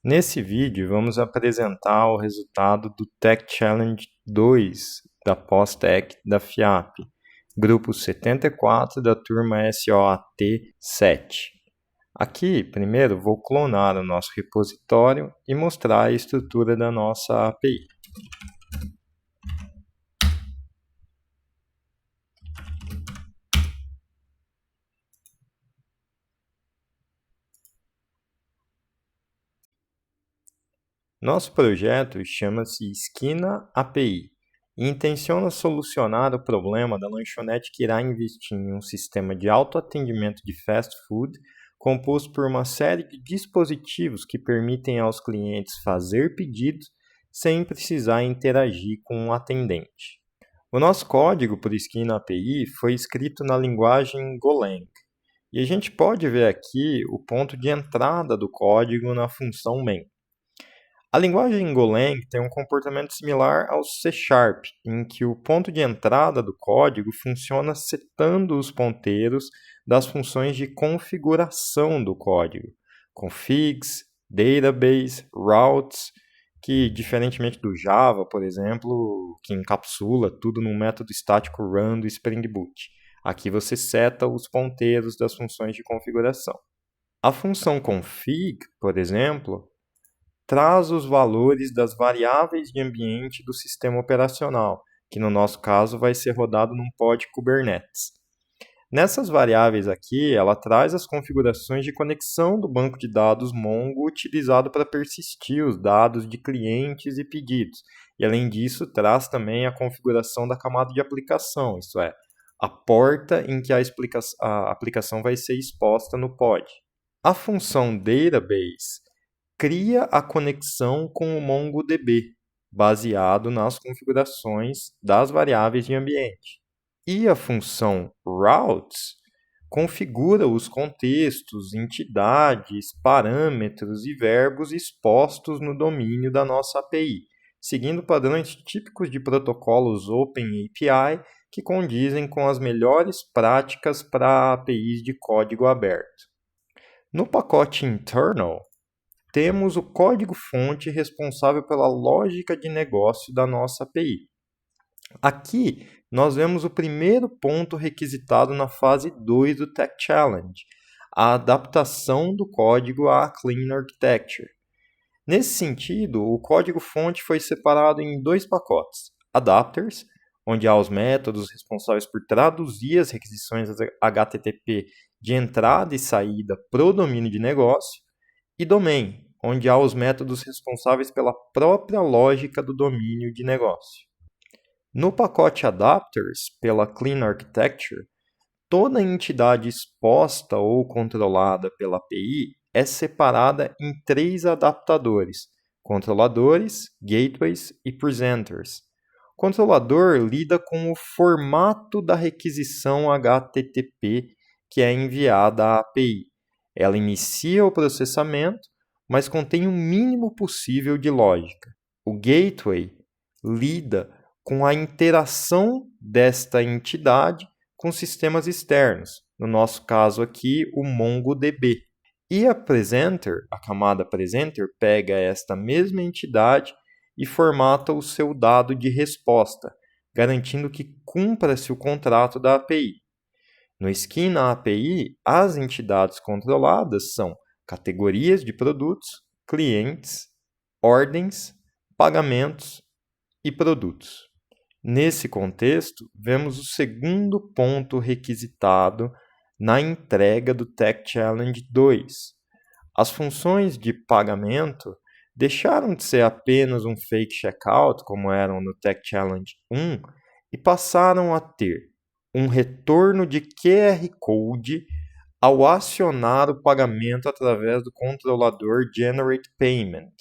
Nesse vídeo, vamos apresentar o resultado do Tech Challenge 2 da Pós-Tech da FIAP, grupo 74 da turma SOAT 7. Aqui, primeiro, vou clonar o nosso repositório e mostrar a estrutura da nossa API. Nosso projeto chama-se Esquina API e intenciona solucionar o problema da lanchonete que irá investir em um sistema de autoatendimento de fast food composto por uma série de dispositivos que permitem aos clientes fazer pedidos sem precisar interagir com um atendente. O nosso código para o Esquina API foi escrito na linguagem Golang, e a gente pode ver aqui o ponto de entrada do código na função main. A linguagem Golang tem um comportamento similar ao C#, em que o ponto de entrada do código funciona setando os ponteiros das funções de configuração do código, configs, database, routes, que, diferentemente do Java, por exemplo, que encapsula tudo num método estático run do Spring Boot. Aqui você seta os ponteiros das funções de configuração. A função config, por exemplo, traz os valores das variáveis de ambiente do sistema operacional, que no nosso caso vai ser rodado num pod Kubernetes. Nessas variáveis aqui, ela traz as configurações de conexão do banco de dados Mongo utilizado para persistir os dados de clientes e pedidos. E além disso, traz também a configuração da camada de aplicação, isto é, a porta em que a aplicação vai ser exposta no pod. A função database cria a conexão com o MongoDB, baseado nas configurações das variáveis de ambiente. E a função routes configura os contextos, entidades, parâmetros e verbos expostos no domínio da nossa API, seguindo padrões típicos de protocolos OpenAPI que condizem com as melhores práticas para APIs de código aberto. No pacote internal, temos o código-fonte responsável pela lógica de negócio da nossa API. Aqui, nós vemos o primeiro ponto requisitado na fase 2 do Tech Challenge, a adaptação do código à Clean Architecture. Nesse sentido, o código-fonte foi separado em dois pacotes: adapters, onde há os métodos responsáveis por traduzir as requisições HTTP de entrada e saída para o domínio de negócio, e domain, onde há os métodos responsáveis pela própria lógica do domínio de negócio. No pacote Adapters, pela Clean Architecture, toda entidade exposta ou controlada pela API é separada em 3 adaptadores: controladores, gateways e presenters. O controlador lida com o formato da requisição HTTP que é enviada à API. Ela inicia o processamento, mas contém o mínimo possível de lógica. O gateway lida com a interação desta entidade com sistemas externos, no nosso caso aqui o MongoDB. E a presenter, a camada presenter, pega esta mesma entidade e formata o seu dado de resposta, garantindo que cumpra-se o contrato da API. No Esquina API, as entidades controladas são categorias de produtos, clientes, ordens, pagamentos e produtos. Nesse contexto, vemos o segundo ponto requisitado na entrega do Tech Challenge 2. As funções de pagamento deixaram de ser apenas um fake checkout, como eram no Tech Challenge 1, e passaram a ter um retorno de QR Code ao acionar o pagamento através do controlador Generate Payment.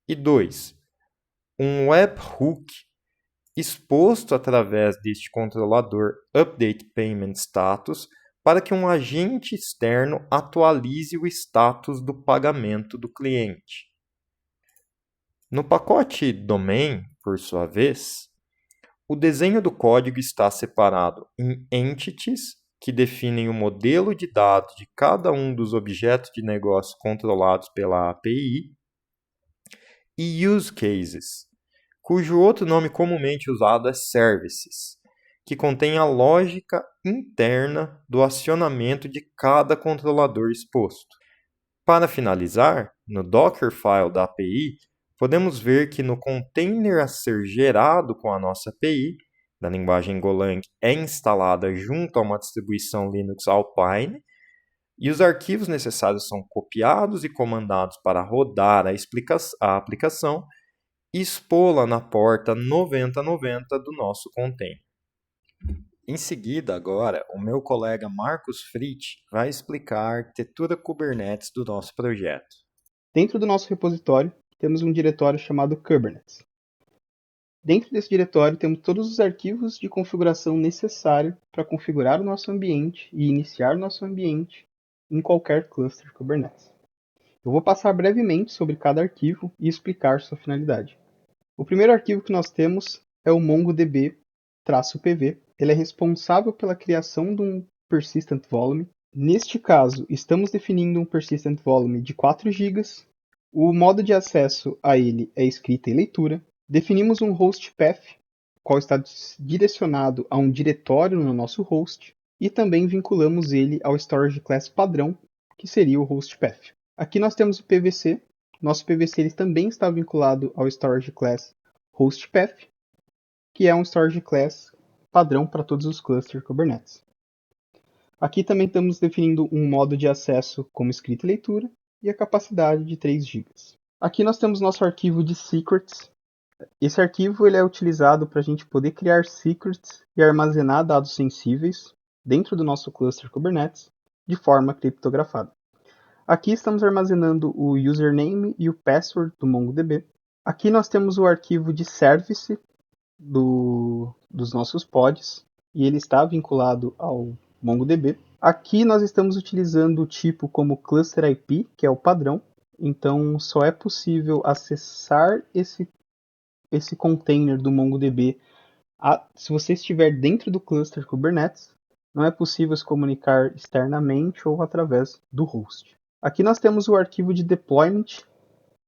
E 2. Um webhook exposto através deste controlador Update Payment Status para que um agente externo atualize o status do pagamento do cliente. No pacote Domain, por sua vez, o desenho do código está separado em entities, que definem o modelo de dados de cada um dos objetos de negócio controlados pela API, e use cases, cujo outro nome comumente usado é services, que contém a lógica interna do acionamento de cada controlador exposto. Para finalizar, no Dockerfile da API, podemos ver que no container a ser gerado com a nossa API, da linguagem Golang, é instalada junto a uma distribuição Linux Alpine, e os arquivos necessários são copiados e comandados para rodar a aplicação e expô-la na porta 9090 do nosso container. Em seguida, agora, o meu colega Marcos Fritz vai explicar a arquitetura Kubernetes do nosso projeto. Dentro do nosso repositório, temos um diretório chamado Kubernetes. Dentro desse diretório, temos todos os arquivos de configuração necessários para configurar o nosso ambiente e iniciar nosso ambiente em qualquer cluster Kubernetes. Eu vou passar brevemente sobre cada arquivo e explicar sua finalidade. O primeiro arquivo que nós temos é o MongoDB-PV. Ele é responsável pela criação de um Persistent Volume. Neste caso, estamos definindo um Persistent Volume de 4 GB. O modo de acesso a ele é escrita e leitura. Definimos um host path, qual está direcionado a um diretório no nosso host. E também vinculamos ele ao storage class padrão, que seria o host path. Aqui nós temos o PVC. Nosso PVC ele também está vinculado ao storage class host path, que é um storage class padrão para todos os clusters Kubernetes. Aqui também estamos definindo um modo de acesso como escrita e leitura e a capacidade de 3 GB. Aqui nós temos nosso arquivo de secrets. Esse arquivo ele é utilizado para a gente poder criar secrets e armazenar dados sensíveis dentro do nosso cluster Kubernetes de forma criptografada. Aqui estamos armazenando o username e o password do MongoDB. Aqui nós temos o arquivo de service dos nossos pods e ele está vinculado ao MongoDB. Aqui nós estamos utilizando o tipo como cluster IP, que é o padrão. Então só é possível acessar esse container do MongoDB se você estiver dentro do cluster Kubernetes. Não é possível se comunicar externamente ou através do host. Aqui nós temos o arquivo de deployment.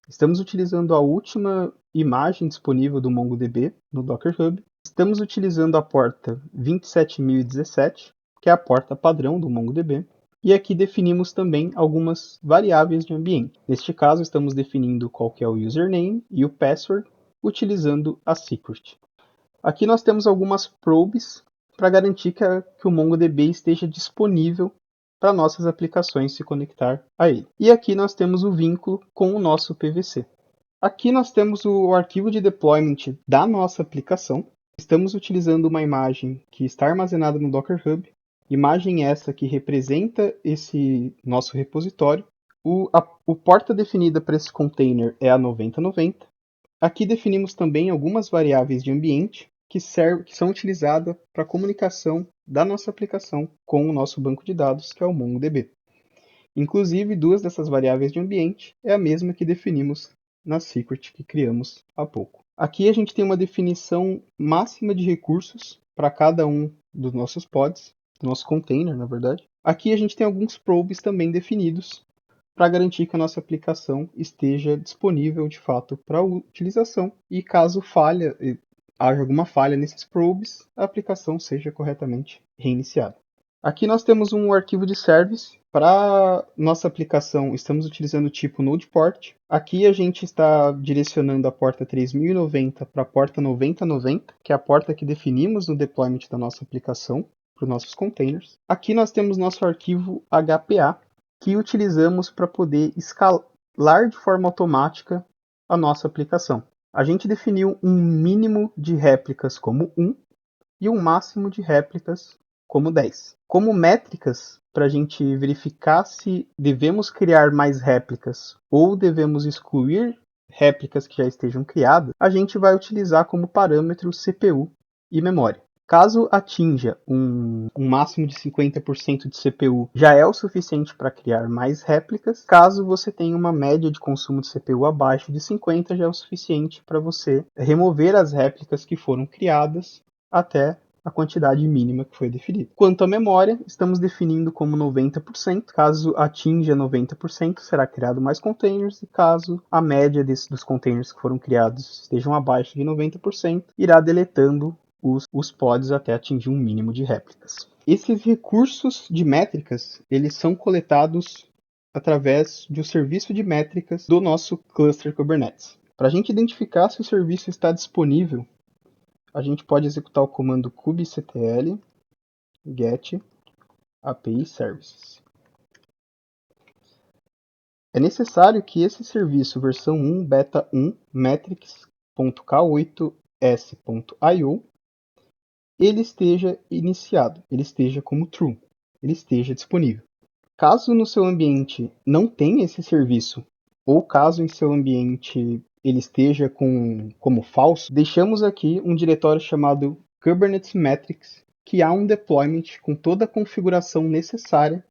Estamos utilizando a última imagem disponível do MongoDB no Docker Hub. Estamos utilizando a porta 27017, que é a porta padrão do MongoDB. E aqui definimos também algumas variáveis de ambiente. Neste caso, estamos definindo qual que é o username e o password, utilizando a secret. Aqui nós temos algumas probes para garantir que o MongoDB esteja disponível para nossas aplicações se conectar a ele. E aqui nós temos o vínculo com o nosso PVC. Aqui nós temos o arquivo de deployment da nossa aplicação. Estamos utilizando uma imagem que está armazenada no Docker Hub. Imagem essa que representa esse nosso repositório. O porta definida para esse container é a 9090. Aqui definimos também algumas variáveis de ambiente que são utilizadas para a comunicação da nossa aplicação com o nosso banco de dados, que é o MongoDB. Inclusive, 2 dessas variáveis de ambiente é a mesma que definimos na secret que criamos há pouco. Aqui a gente tem uma definição máxima de recursos para cada um dos nossos pods, do nosso container, na verdade. Aqui a gente tem alguns probes também definidos para garantir que a nossa aplicação esteja disponível de fato para utilização e caso haja alguma falha nesses probes, a aplicação seja corretamente reiniciada. Aqui nós temos um arquivo de service. Para nossa aplicação, estamos utilizando o tipo NodePort. Aqui a gente está direcionando a porta 3090 para a porta 9090, que é a porta que definimos no deployment da nossa aplicação para os nossos containers. Aqui nós temos nosso arquivo HPA, que utilizamos para poder escalar de forma automática a nossa aplicação. A gente definiu um mínimo de réplicas como 1 e um máximo de réplicas como 10. Como métricas, para a gente verificar se devemos criar mais réplicas ou devemos excluir réplicas que já estejam criadas, a gente vai utilizar como parâmetro CPU e memória. Caso atinja um máximo de 50% de CPU, já é o suficiente para criar mais réplicas. Caso você tenha uma média de consumo de CPU abaixo de 50, já é o suficiente para você remover as réplicas que foram criadas até a quantidade mínima que foi definida. Quanto à memória, estamos definindo como 90%. Caso atinja 90%, será criado mais containers, e caso a média dos containers que foram criados estejam abaixo de 90%, irá deletando os pods até atingir um mínimo de réplicas. Esses recursos de métricas, eles são coletados através de um serviço de métricas do nosso cluster Kubernetes. Para a gente identificar se o serviço está disponível, a gente pode executar o comando kubectl get API services. É necessário que esse serviço versão 1 beta 1 metrics.k8s.io ele esteja iniciado, ele esteja como true, ele esteja disponível. Caso no seu ambiente não tenha esse serviço, ou caso em seu ambiente ele esteja como falso, deixamos aqui um diretório chamado Kubernetes Metrics, que há um deployment com toda a configuração necessária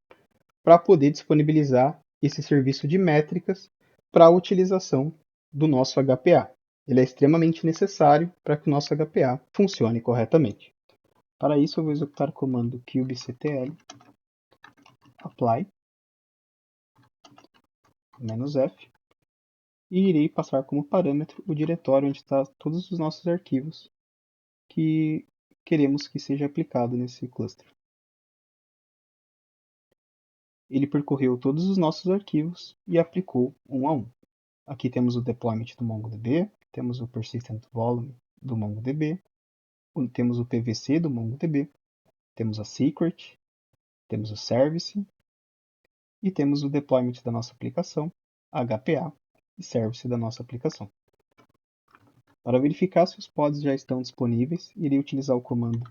para poder disponibilizar esse serviço de métricas para a utilização do nosso HPA. Ele é extremamente necessário para que o nosso HPA funcione corretamente. Para isso, eu vou executar o comando kubectl apply -f e irei passar como parâmetro o diretório onde estão todos os nossos arquivos que queremos que seja aplicado nesse cluster. Ele percorreu todos os nossos arquivos e aplicou um a um. Aqui temos o deployment do MongoDB, temos o persistent volume do MongoDB, temos o PVC do MongoDB, temos a secret, temos o service e temos o deployment da nossa aplicação, HPA e service da nossa aplicação. Para verificar se os pods já estão disponíveis, irei utilizar o comando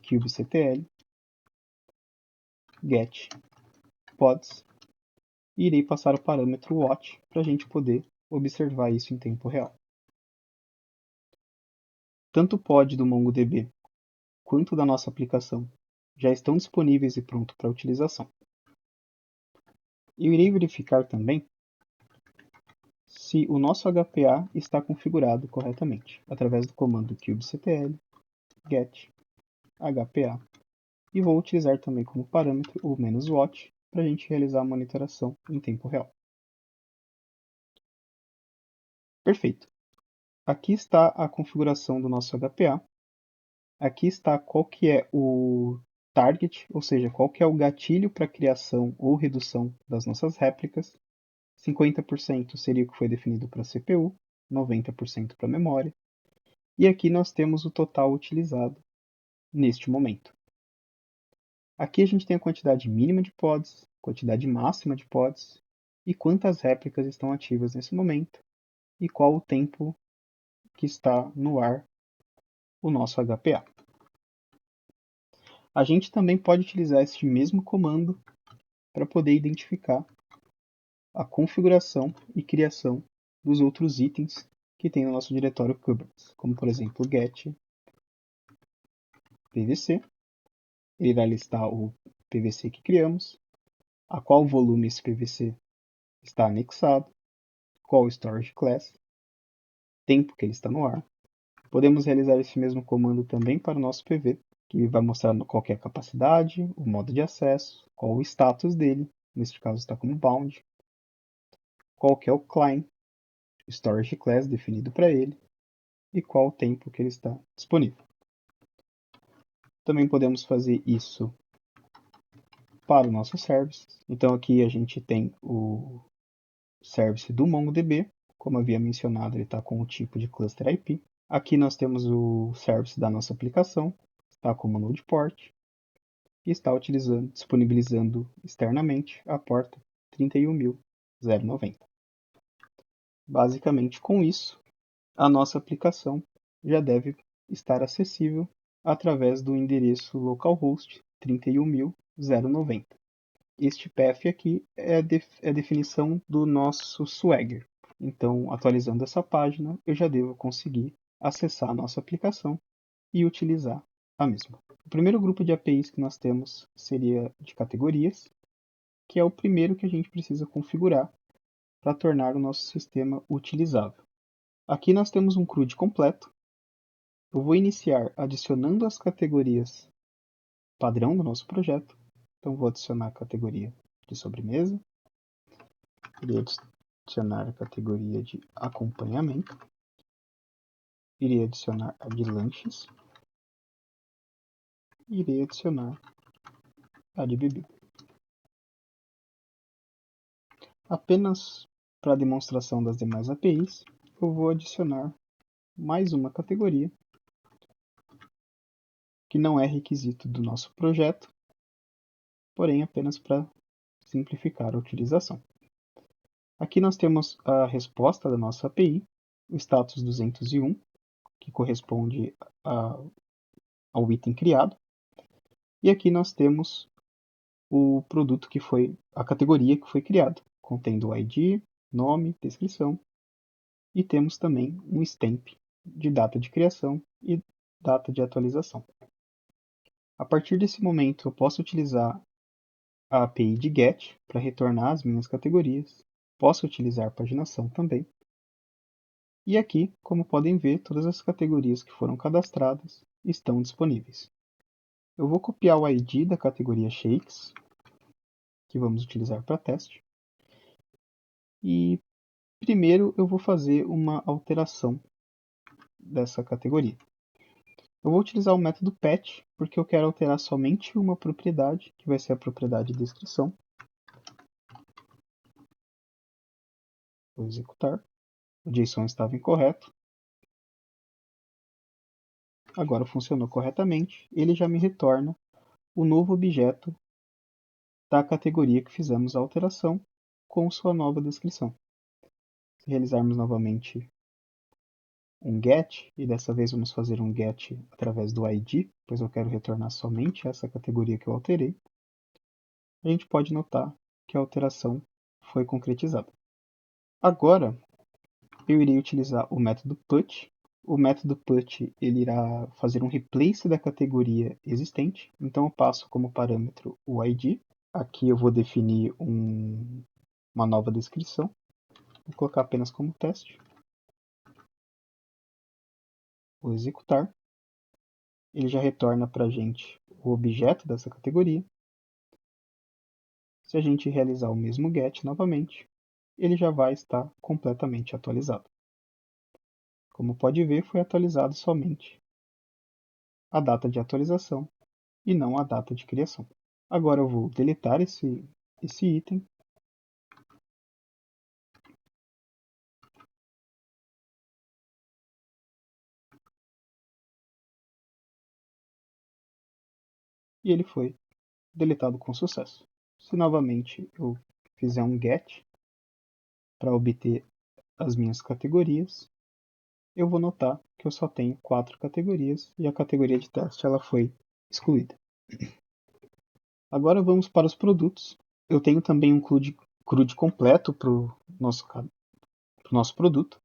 kubectl get pods e irei passar o parâmetro watch para a gente poder observar isso em tempo real. Tanto o pod do MongoDB quanto da nossa aplicação já estão disponíveis e prontos para utilização. Eu irei verificar também se o nosso HPA está configurado corretamente, através do comando kubectl get HPA, e vou utilizar também como parâmetro o "-watch" para a gente realizar a monitoração em tempo real. Perfeito. Aqui está a configuração do nosso HPA. Aqui está qual que é o target, ou seja, qual que é o gatilho para criação ou redução das nossas réplicas. 50% seria o que foi definido para a CPU, 90% para a memória. E aqui nós temos o total utilizado neste momento. Aqui a gente tem a quantidade mínima de pods, quantidade máxima de pods e quantas réplicas estão ativas nesse momento e qual o tempo que está no ar o nosso HPA. A gente também pode utilizar este mesmo comando para poder identificar a configuração e criação dos outros itens que tem no nosso diretório Kubernetes, como por exemplo get PVC. Ele vai listar o PVC que criamos, a qual volume esse PVC está anexado, qual o storage class, tempo que ele está no ar. Podemos realizar esse mesmo comando também para o nosso PV, que vai mostrar qual é a capacidade, o modo de acesso, qual o status dele, neste caso está como bound, qual é o client, o storage class definido para ele e qual o tempo que ele está disponível. Também podemos fazer isso para o nosso service. Então aqui a gente tem o service do MongoDB, como havia mencionado, ele está com o tipo de cluster IP. Aqui nós temos o service da nossa aplicação, está como node port e está disponibilizando externamente a porta 31.090. Basicamente, com isso, a nossa aplicação já deve estar acessível através do endereço localhost 31.090. Este path aqui é a definição do nosso Swagger. Então, atualizando essa página, eu já devo conseguir acessar a nossa aplicação e utilizar a mesma. O primeiro grupo de APIs que nós temos seria de categorias, que é o primeiro que a gente precisa configurar para tornar o nosso sistema utilizável. Aqui nós temos um CRUD completo, Eu vou iniciar adicionando as categorias padrão do nosso projeto. Então, vou adicionar a categoria de sobremesa. Irei adicionar a categoria de acompanhamento. Irei adicionar a de lanches. Irei adicionar a de bebida. Apenas para demonstração das demais APIs, eu vou adicionar mais uma categoria, que não é requisito do nosso projeto, porém apenas para simplificar a utilização. Aqui nós temos a resposta da nossa API, o status 201, que corresponde ao item criado. E aqui nós temos o produto que foi, a categoria que foi criado, contendo o ID, nome, descrição, e temos também um stamp de data de criação e data de atualização. A partir desse momento, eu posso utilizar a API de GET para retornar as minhas categorias. Posso utilizar paginação também. E aqui, como podem ver, todas as categorias que foram cadastradas estão disponíveis. Eu vou copiar o ID da categoria Shakes, que vamos utilizar para teste. E primeiro eu vou fazer uma alteração dessa categoria. Eu vou utilizar o método patch, porque eu quero alterar somente uma propriedade, que vai ser a propriedade de descrição. Vou executar. O JSON estava incorreto. Agora funcionou corretamente. Ele já me retorna o novo objeto da categoria que fizemos a alteração com sua nova descrição. Se realizarmos novamente um get, e dessa vez vamos fazer um get através do ID, pois eu quero retornar somente essa categoria que eu alterei, a gente pode notar que a alteração foi concretizada. Agora, eu irei utilizar o método put. O método put ele irá fazer um replace da categoria existente, então eu passo como parâmetro o ID. Aqui eu vou definir uma nova descrição, vou colocar apenas como teste. Vou executar. Ele já retorna para a gente o objeto dessa categoria. Se a gente realizar o mesmo get novamente, ele já vai estar completamente atualizado. Como pode ver, foi atualizado somente a data de atualização e não a data de criação. Agora eu vou deletar esse item. E ele foi deletado com sucesso. Se novamente eu fizer um get para obter as minhas categorias, eu vou notar que eu só tenho 4 categorias e a categoria de teste ela foi excluída. Agora vamos para os produtos. Eu tenho também um CRUD completo para o nosso produto.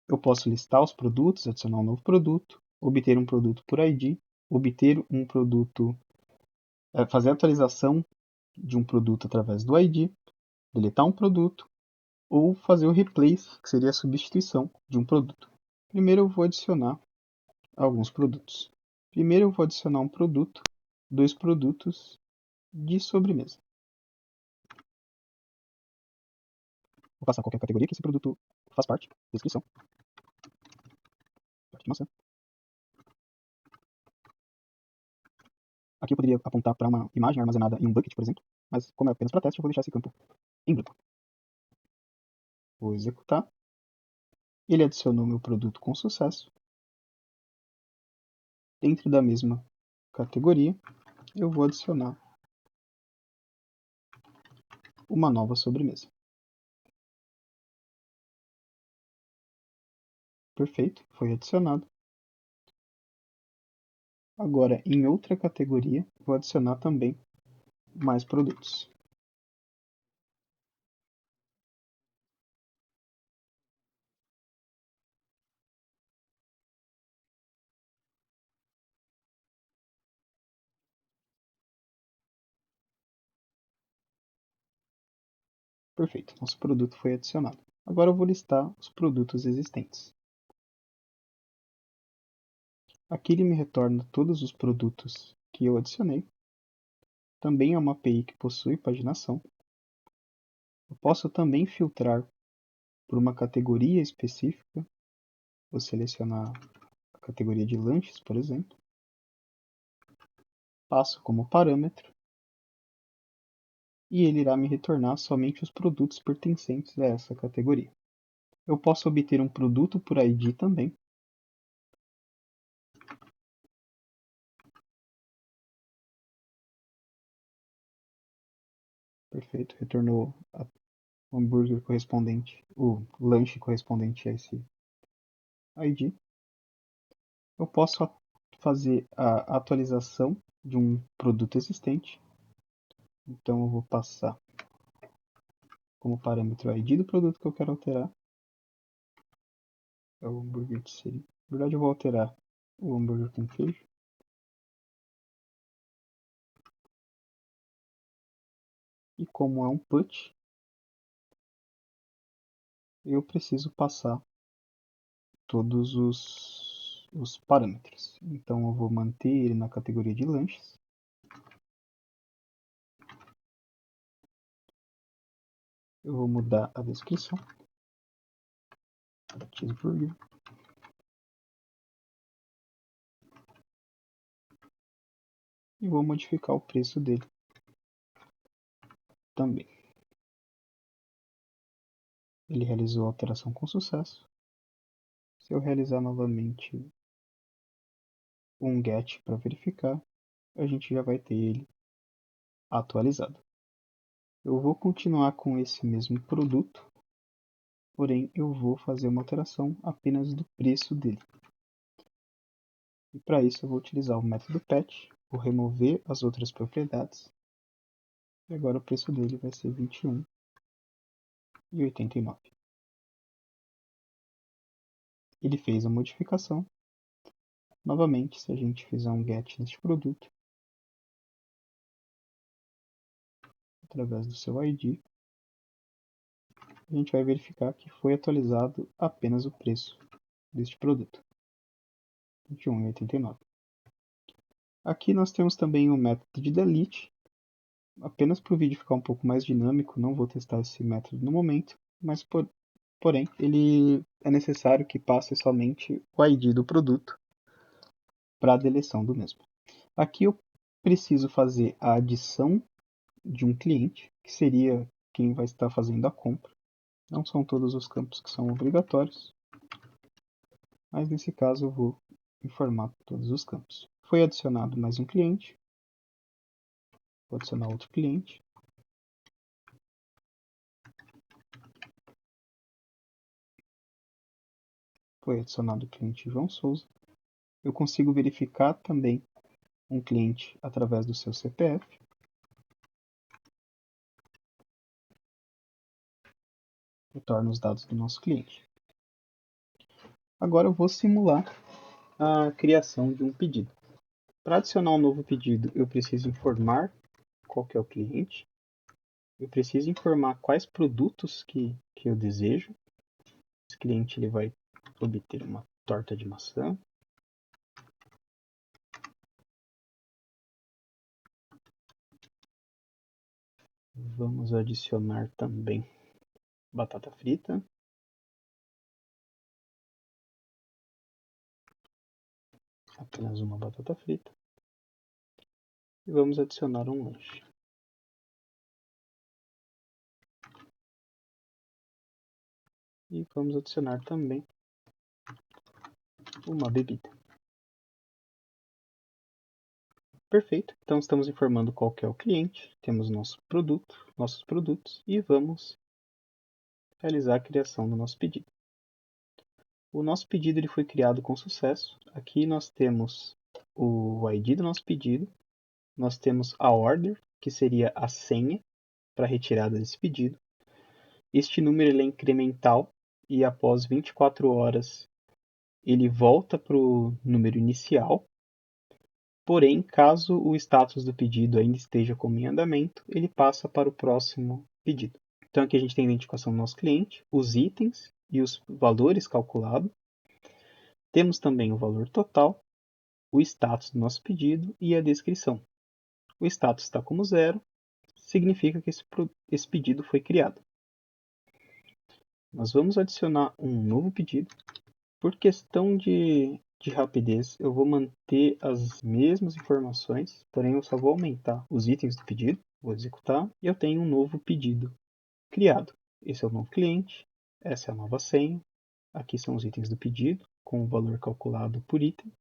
Eu posso listar os produtos, adicionar um novo produto, obter um produto por ID, obter um produto, fazer a atualização de um produto através do ID, deletar um produto, ou fazer o replace, que seria a substituição de um produto. Primeiro eu vou adicionar alguns produtos. Primeiro eu vou adicionar um produto, 2 produtos de sobremesa. Vou passar qualquer categoria que esse produto faz parte, descrição, parte de maçã. Aqui eu poderia apontar para uma imagem armazenada em um bucket, por exemplo, mas como é apenas para teste, eu vou deixar esse campo em branco. Vou executar. Ele adicionou meu produto com sucesso. Dentro da mesma categoria, eu vou adicionar uma nova sobremesa. Perfeito, foi adicionado. Agora, em outra categoria, vou adicionar também mais produtos. Perfeito, nosso produto foi adicionado. Agora eu vou listar os produtos existentes. Aqui ele me retorna todos os produtos que eu adicionei. Também é uma API que possui paginação. Eu posso também filtrar por uma categoria específica. Vou selecionar a categoria de lanches, por exemplo. Passo como parâmetro. E ele irá me retornar somente os produtos pertencentes a essa categoria. Eu posso obter um produto por ID também. Perfeito, retornou o hambúrguer correspondente, o lanche correspondente a esse ID. Eu posso fazer a atualização de um produto existente. Então eu vou passar como parâmetro o ID do produto que eu quero alterar. É o hambúrguer de siri. Na verdade eu vou alterar o hambúrguer com queijo. E como é um put, eu preciso passar todos os parâmetros. Então eu vou manter ele na categoria de lanches. Eu vou mudar a descrição para cheeseburger. E vou modificar o preço dele também. Ele realizou a alteração com sucesso. Se eu realizar novamente um get para verificar, a gente já vai ter ele atualizado. Eu vou continuar com esse mesmo produto, porém eu vou fazer uma alteração apenas do preço dele. E para isso eu vou utilizar o método patch, vou remover as outras propriedades. E agora o preço dele vai ser R$ 21,89. Ele fez a modificação. Novamente, se a gente fizer um get neste produto, através do seu ID, a gente vai verificar que foi atualizado apenas o preço deste produto, R$ 21,89. Aqui nós temos também o método de delete, apenas para o vídeo ficar um pouco mais dinâmico, não vou testar esse método no momento, mas porém ele é necessário que passe somente o ID do produto para a deleção do mesmo. Aqui eu preciso fazer a adição de um cliente, que seria quem vai estar fazendo a compra. Não são todos os campos que são obrigatórios, mas nesse caso eu vou informar todos os campos. Foi adicionado mais um cliente, vou adicionar outro cliente. Foi adicionado o cliente João Souza. Eu consigo verificar também um cliente através do seu CPF. Retorna os dados do nosso cliente. Agora eu vou simular a criação de um pedido. Para adicionar um novo pedido, eu preciso informar qual que é o cliente. Eu preciso informar quais produtos que eu desejo. Esse cliente ele vai obter uma torta de maçã. Vamos adicionar também batata frita. Apenas uma batata frita. E vamos adicionar um lanche. E vamos adicionar também uma bebida. Perfeito. Então estamos informando qual que é o cliente, temos nosso produto, nossos produtos e vamos realizar a criação do nosso pedido. O nosso pedido ele foi criado com sucesso. Aqui nós temos o ID do nosso pedido, nós temos a order, que seria a senha para retirada desse pedido. Este número ele é incremental e após 24 horas ele volta para o número inicial. Porém, caso o status do pedido ainda esteja como em andamento, ele passa para o próximo pedido. Então aqui a gente tem a identificação do nosso cliente, os itens e os valores calculados. Temos também o valor total o status do nosso pedido e a descrição. O status está como 0, significa que esse pedido foi criado. Nós vamos adicionar um novo pedido. Por questão de rapidez, eu vou manter as mesmas informações, porém eu só vou aumentar os itens do pedido. Vou executar e eu tenho um novo pedido criado. Esse é o novo cliente, essa é a nova senha. Aqui são os itens do pedido, com o valor calculado por item,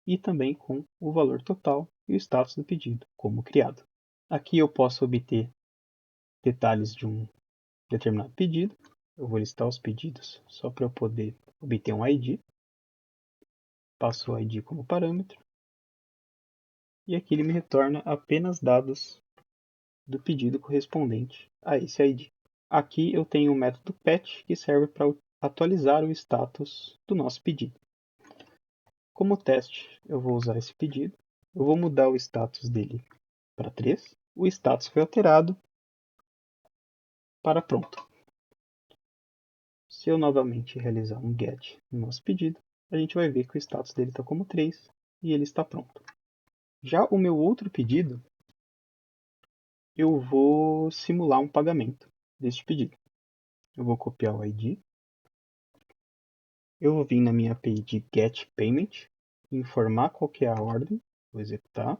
e também com o valor total e o status do pedido, como criado. Aqui eu posso obter detalhes de um determinado pedido. Eu vou listar os pedidos só para eu poder obter um ID. Passo o ID como parâmetro. E aqui ele me retorna apenas dados do pedido correspondente a esse ID. Aqui eu tenho o método patch, que serve para atualizar o status do nosso pedido. Como teste, eu vou usar esse pedido. Eu vou mudar o status dele para 3. O status foi alterado para pronto. Se eu novamente realizar um get no nosso pedido, a gente vai ver que o status dele está como 3 e ele está pronto. Já o meu outro pedido, eu vou simular um pagamento deste pedido. Eu vou copiar o ID. Eu vou vir na minha API de getPayment, informar qual que é a ordem, vou executar.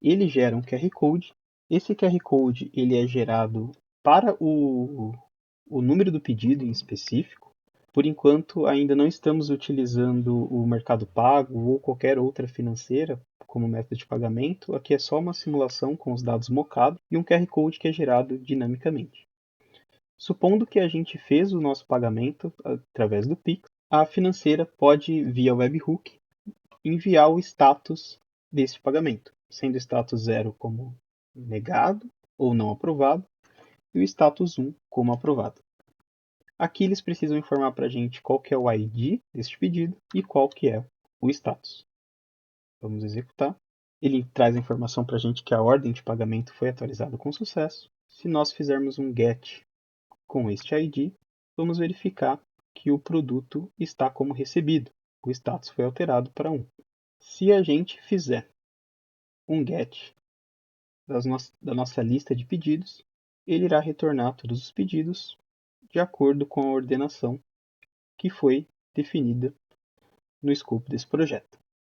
Ele gera um QR Code. Esse QR Code ele é gerado para o número do pedido em específico. Por enquanto, ainda não estamos utilizando o Mercado Pago ou qualquer outra financeira como método de pagamento. Aqui é só uma simulação com os dados mocados e um QR Code que é gerado dinamicamente. Supondo que a gente fez o nosso pagamento através do Pix, a financeira pode, via webhook, enviar o status desse pagamento, sendo o status 0 como negado ou não aprovado e o status 1 como aprovado. Aqui eles precisam informar para a gente qual que é o ID deste pedido e qual que é o status. Vamos executar. Ele traz a informação para a gente que a ordem de pagamento foi atualizada com sucesso. Se nós fizermos um get com este ID, vamos verificar que o produto está como recebido. O status foi alterado para 1. Se a gente fizer um get da nossa lista de pedidos, ele irá retornar todos os pedidos de acordo com a ordenação que foi definida no escopo desse projeto.